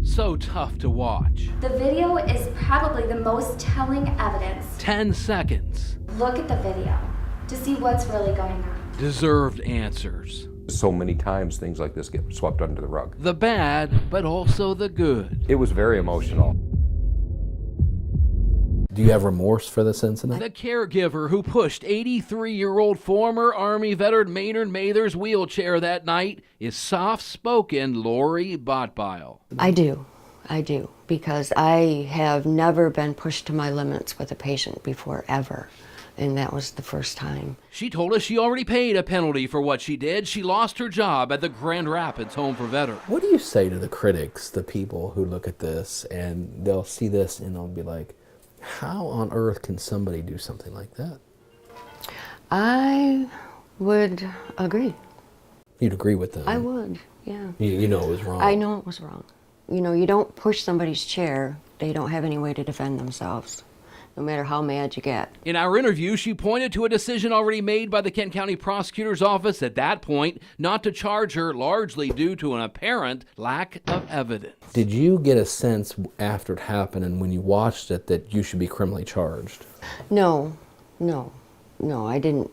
So tough to watch. The video is probably the most telling evidence. 10 seconds. Look at the video to see what's really going on. Deserved answers. So many times things like this get swept under the rug. The bad, but also the good. It was very emotional. Do you have remorse for this incident? The caregiver who pushed 83-year-old former Army veteran Maynard Mather's wheelchair that night is soft-spoken Laurie Botbyl. I do, because I have never been pushed to my limits with a patient before, ever. And that was the first time. She told us she already paid a penalty for what she did. She lost her job at the Grand Rapids Home for Veterans. What do you say to the critics, the people who look at this and they'll see this and they'll be like, how on earth can somebody do something like that? I would agree. You'd agree with them? I would, yeah. You know it was wrong. I know it was wrong. You know, you don't push somebody's chair. They don't have any way to defend themselves, no matter how mad you get. In our interview, she pointed to a decision already made by the Kent County Prosecutor's Office at that point not to charge her, largely due to an apparent lack of evidence. Did you get a sense after it happened and when you watched it that you should be criminally charged? No, I didn't.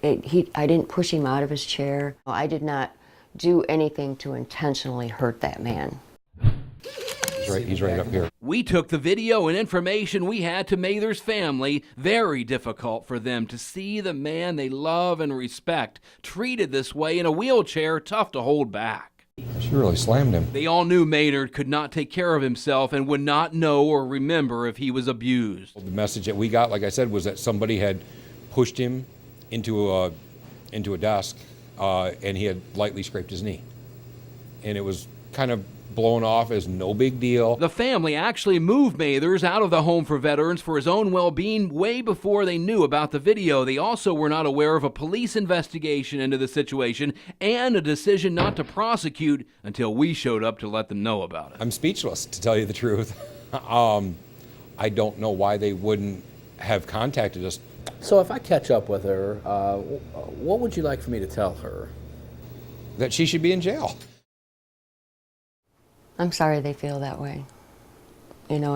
I didn't push him out of his chair. I did not do anything to intentionally hurt that man. He's right up here. We took the video and information we had to Mather's family. Very difficult for them to see the man they love and respect treated this way in a wheelchair, tough to hold back. She really slammed him. They all knew Maynard could not take care of himself and would not know or remember if he was abused. The message that we got, like I said, was that somebody had pushed him into a desk and he had lightly scraped his knee. And it was kind of blown off as no big deal. The family actually moved Mathers out of the home for veterans for his own well-being way before they knew about the video. They also were not aware of a police investigation into the situation and a decision not to prosecute until we showed up to let them know about it. I'm speechless, to tell you the truth. I don't know why they wouldn't have contacted us. So if I catch up with her, what would you like for me to tell her? That she should be in jail. I'm sorry they feel that way. You know,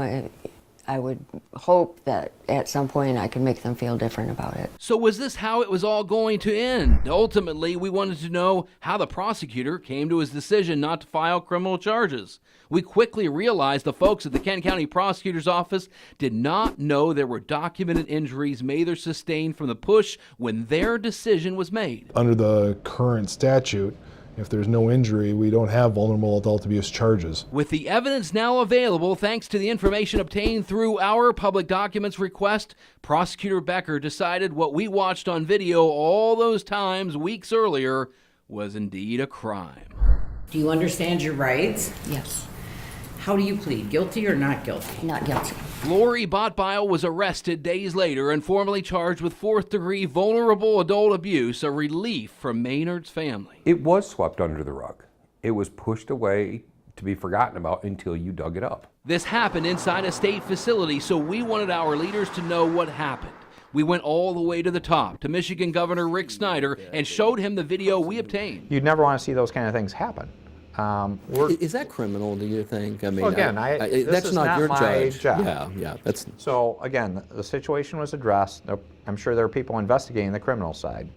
I would hope that at some point I could make them feel different about it. So was this how it was all going to end? Ultimately, we wanted to know how the prosecutor came to his decision not to file criminal charges. We quickly realized the folks at the Kent County Prosecutor's Office did not know there were documented injuries Mather sustained from the push when their decision was made. Under the current statute, if there's no injury, we don't have vulnerable adult abuse charges. With the evidence now available, thanks to the information obtained through our public documents request, Prosecutor Becker decided what we watched on video all those times weeks earlier was indeed a crime. Do you understand your rights? Yes. How do you plead, guilty or not guilty? Not guilty. Laurie Botbyl was arrested days later and formally charged with fourth-degree vulnerable adult abuse, a relief from Maynard's family. It was swept under the rug. It was pushed away to be forgotten about until you dug it up. This happened inside a state facility, so we wanted our leaders to know what happened. We went all the way to the top, to Michigan Governor Rick Snyder, and showed him the video we obtained. You'd never want to see those kind of things happen. Is that criminal, do you think? I mean, well, again, that's this is not your my job. Yeah, that's. So again, the situation was addressed. I'm sure there are people investigating the criminal side.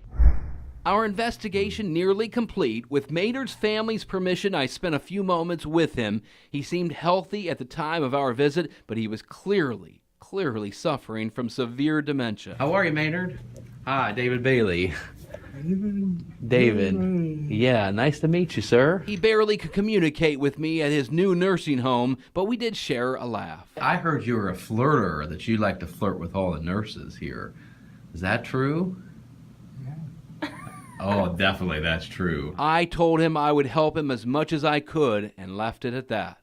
Our investigation nearly complete. With Maynard's family's permission, I spent a few moments with him. He seemed healthy at the time of our visit, but he was clearly suffering from severe dementia. How are you, Maynard? Hi, David Bailey. David. Yeah, nice to meet you, sir. He barely could communicate with me at his new nursing home, but we did share a laugh. I heard you were a flirter, that you like to flirt with all the nurses here. Is that true? Yeah. Oh, definitely, that's true. I told him I would help him as much as I could and left it at that.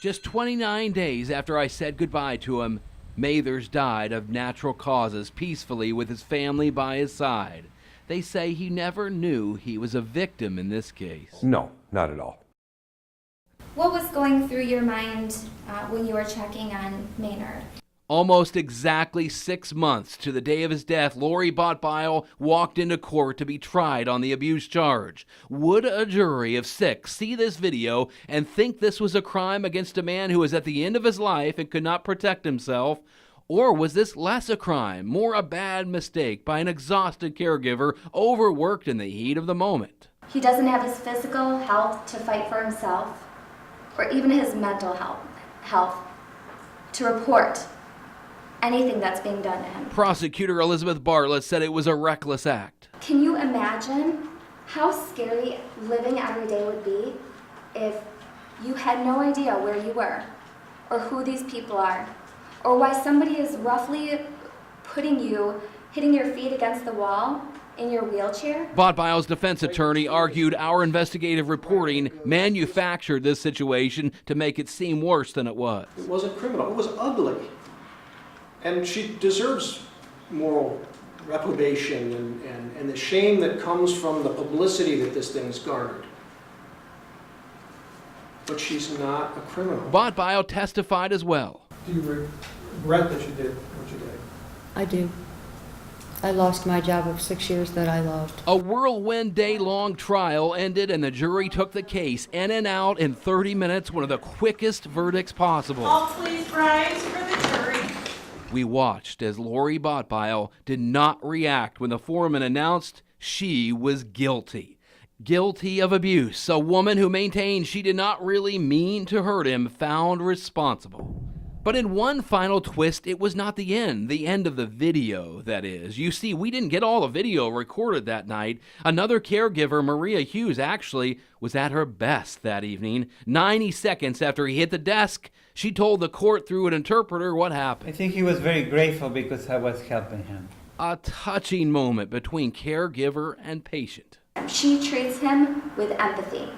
Just 29 days after I said goodbye to him, Mathers died of natural causes peacefully with his family by his side. They say he never knew he was a victim in this case. No, not at all. What was going through your mind when you were checking on Maynard? Almost exactly 6 months to the day of his death, Laurie Botbyl walked into court to be tried on the abuse charge. Would a jury of 6 see this video and think this was a crime against a man who was at the end of his life and could not protect himself? Or was this less a crime, more a bad mistake by an exhausted caregiver overworked in the heat of the moment? He doesn't have his physical health to fight for himself, or even his mental health to report anything that's being done to him. Prosecutor Elizabeth Bartlett said it was a reckless act. Can you imagine how scary living every day would be if you had no idea where you were, or who these people are, or why somebody is roughly hitting your feet against the wall in your wheelchair? Botbyl's defense attorney argued our investigative reporting manufactured this situation to make it seem worse than it was. It wasn't criminal, it was ugly. And she deserves moral reprobation and the shame that comes from the publicity that this thing's garnered. But she's not a criminal. Botbyl testified as well. Do you regret that you did what you did? I do. I lost my job of 6 years that I loved. A whirlwind day-long trial ended and the jury took the case in and out in 30 minutes, one of the quickest verdicts possible. All please rise for the jury. We watched as Laurie Botbyl did not react when the foreman announced she was guilty. Guilty of abuse. A woman who maintained she did not really mean to hurt him found responsible. But in one final twist, it was not the end of the video, that is. You see, we didn't get all the video recorded that night. Another caregiver, Maria Hughes, actually was at her best that evening. 90 seconds after he hit the desk, she told the court through an interpreter what happened. I think he was very grateful because I was helping him. A touching moment between caregiver and patient. She treats him with empathy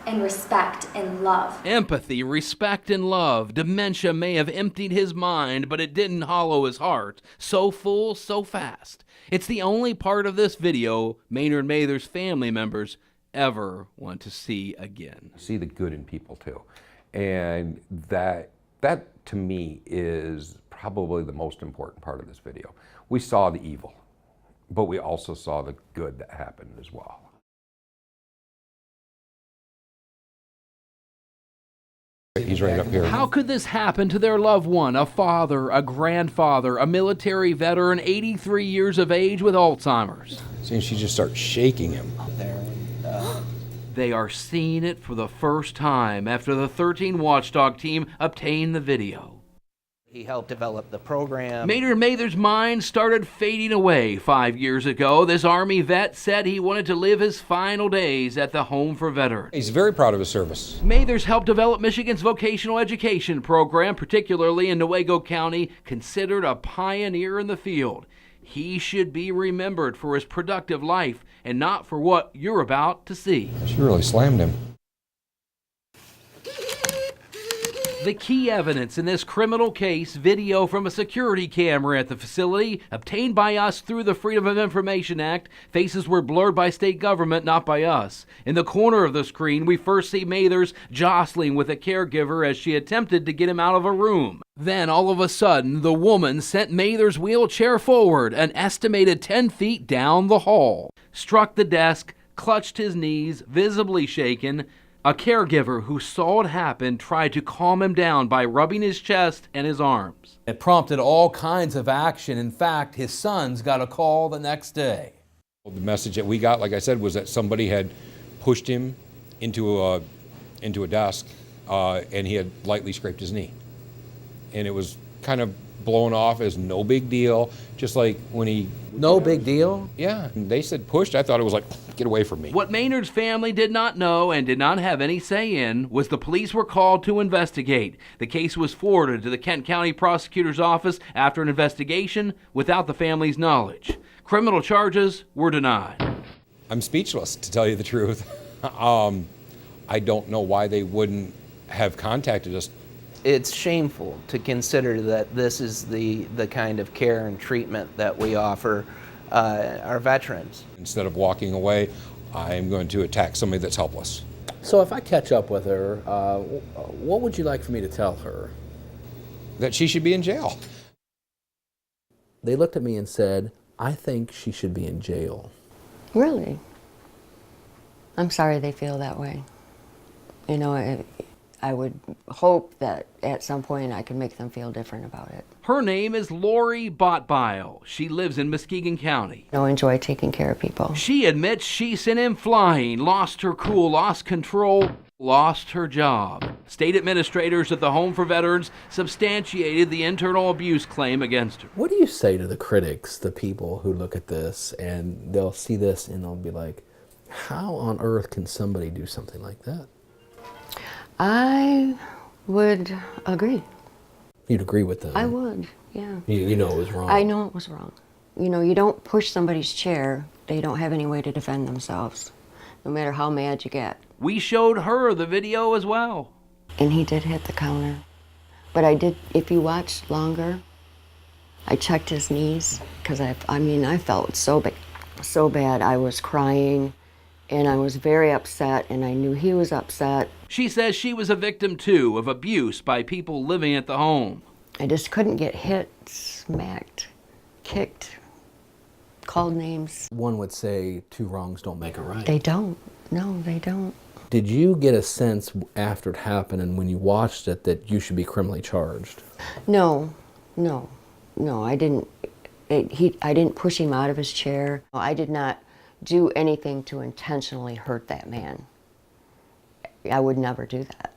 and respect and love. Empathy, respect, and love. Dementia may have emptied his mind, but it didn't hollow his heart. So full, so fast. It's the only part of this video Maynard Mather's family members ever want to see again. See the good in people too. And that to me is probably the most important part of this video. We saw the evil, but we also saw the good that happened as well. He's right up here. How could this happen to their loved one? A father, a grandfather, a military veteran, 83 years of age with Alzheimer's. See, she just starts shaking him. They are seeing it for the first time after the 13 Watchdog team obtained the video. He helped develop the program. Maynard Mather's mind started fading away 5 years ago. This Army vet said he wanted to live his final days at the Home for Veterans. He's very proud of his service. Mather's helped develop Michigan's vocational education program, particularly in Newaygo County, considered a pioneer in the field. He should be remembered for his productive life and not for what you're about to see. She really slammed him. The key evidence in this criminal case, video from a security camera at the facility, obtained by us through the Freedom of Information Act. Faces were blurred by state government, not by us. In the corner of the screen, we first see Mathers jostling with a caregiver as she attempted to get him out of a room. Then, all of a sudden, the woman sent Mathers' wheelchair forward, an estimated 10 feet down the hall, struck the desk, clutched his knees, visibly shaken. A caregiver who saw it happen tried to calm him down by rubbing his chest and his arms. It prompted all kinds of action. In fact, his sons got a call the next day. The message that we got, like I said, was that somebody had pushed him into a desk and he had lightly scraped his knee. And it was kind of blown off as no big deal, just like when he... No big deal? Yeah, and they said pushed. I thought it was like, get away from me. What Maynard's family did not know and did not have any say in was the police were called to investigate. The case was forwarded to the Kent County Prosecutor's Office after an investigation without the family's knowledge. Criminal charges were denied. I'm speechless, to tell you the truth. I don't know why they wouldn't have contacted us. It's shameful to consider that this is the kind of care and treatment that we offer our veterans. Instead of walking away, I'm going to attack somebody that's helpless. So if I catch up with her, what would you like for me to tell her? that she should be in jail. They looked at me and said, I think she should be in jail. Really? I'm sorry they feel that way. You know, I would hope that at some point I could make them feel different about it. Her name is Laurie Botbyl. She lives in Muskegon County. I enjoy taking care of people. She admits she sent him flying, lost her cool, lost control, lost her job. State administrators at the Home for Veterans substantiated the internal abuse claim against her. What do you say to the critics, the people who look at this and they'll see this and they'll be like, how on earth can somebody do something like that? I would agree. You'd agree with them? I would, yeah. You know it was wrong? I know it was wrong. You know, you don't push somebody's chair, they don't have any way to defend themselves, no matter how mad you get. We showed her the video as well. And he did hit the counter. But I did, if you watched longer, I checked his knees, because I felt so bad. I was crying, and I was very upset, and I knew he was upset. She says she was a victim, too, of abuse by people living at the home. I just couldn't get hit, smacked, kicked, called names. One would say two wrongs don't make a right. They don't. No, they don't. Did you get a sense after it happened and when you watched it that you should be criminally charged? No, I didn't. I didn't push him out of his chair. I did not do anything to intentionally hurt that man. I would never do that.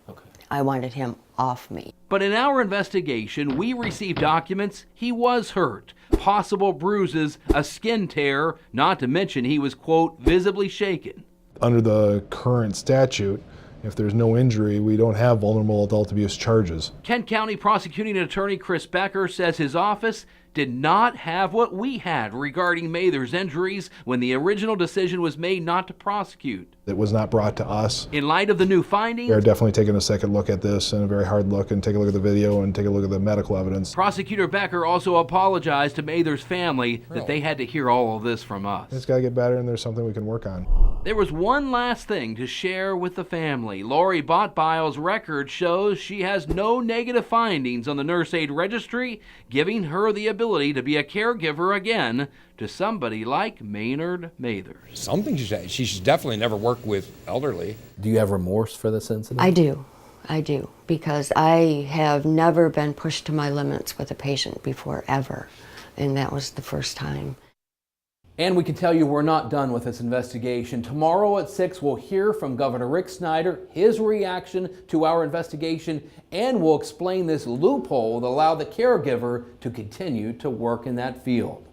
Okay. I wanted him off me. But in our investigation, we received documents he was hurt, possible bruises, a skin tear, not to mention he was, quote, visibly shaken. Under the current statute, if there's no injury, we don't have vulnerable adult abuse charges. Kent County Prosecuting Attorney Chris Becker says his office did not have what we had regarding Mather's injuries when the original decision was made not to prosecute. It was not brought to us. In light of the new findings, We are definitely taking a second look at this and a very hard look and take a look at the video and take a look at the medical evidence. Prosecutor Becker also apologized to Mather's family that they had to hear all of this from us. It's got to get better and there's something we can work on. There was one last thing to share with the family. Laurie Botbyl's record shows she has no negative findings on the nurse aid registry, giving her the ability to be a caregiver again to somebody like Maynard Mather. Something she should definitely never work with elderly. Do you have remorse for this incident? I do, because I have never been pushed to my limits with a patient before, ever, and that was the first time. And we can tell you we're not done with this investigation. Tomorrow at 6, we'll hear from Governor Rick Snyder, his reaction to our investigation, and we'll explain this loophole that allowed the caregiver to continue to work in that field.